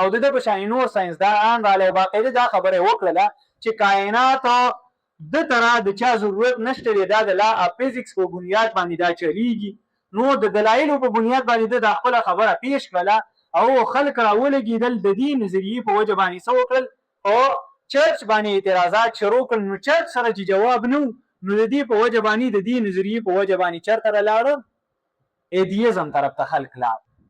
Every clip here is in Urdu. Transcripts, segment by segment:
او د په شان نور ساينسدان رااله باقاعده دا خبره وکړه چې کائنات د ترا د چا ضرورت نشته دا د لا اف فزکس په بنیاد باندې دا چلیږي. نو د دلایلو په بنیاد باندې دا خپل خبره پیش کړه او خلک راولګیدل د دې نظریې په وجه باندې سو کړل او چرچ باندې اعتراضات شروع کړل. نو چرچ سره چې جواب نو د دې په وجه باندې د دې نظریې په وجه باندې چرته لاړ ایدیزم طرف ته خلق لاړ.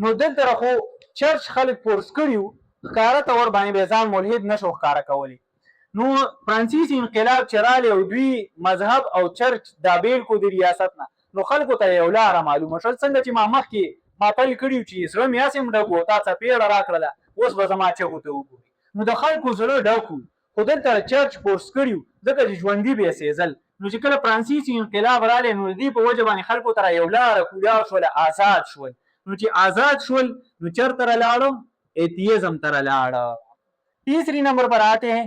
نو دلته خو چرچ خلک فورس کړیو ښکاره طور باندې به ځان ملحد نشو ښکاره کولی. نو فرانسیسي انقلاب چې راغلی او دوی مذهب او چرچ دا بیل کو د ریاست نه، نو خلکو ته یو لاره معلومه شول. څنګه چې ما مخکې ماتل کړي چې زړه مې هسې ډک و، تا څپېړه راکړله، اوس به زما چغو ته وګوري. نو د خلکو زړه ډک و، خو دلته چرچ فورس کړي ځکه چې ژوندي به یې سېزل. نو چې کله فرانسیسي انقلاب راغلی نو د دې په وجه باندې خلکو ته یو لاره کولاو شوله، آزاد شول. نو چې آزاد شول نو چرته رالاړو؟ ایتیزم ته رالاړه. تیسری نمبر پر آتے ہیں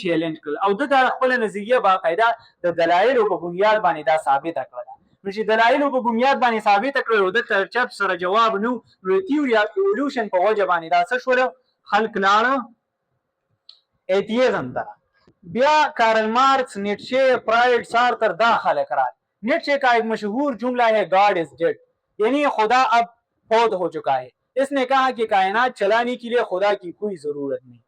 چیلنج کړ او د خپل نظریه باقاعده د دلایل په بنیاد باندې دا ثابت کړل. نو چې دلایل په بنیاد باندې ثابت کړل او د چرچ سره جواب نو تھیوري اف ایوولوشن په وجه باندې دا څه شول، خلق لاړه ایتیزم ته. بیا کارل مارکس، نیٹشه، فرائڈ، سارتر دا خلق رات. نیٹشه کا ایک مشہور جملہ ہے گاڈ از ڈیڈ، یعنی خدا اب فوت ہو چکا ہے. اس نے کہا کہ کائنات چلانے کے لیے خدا کی کوئی ضرورت نہیں.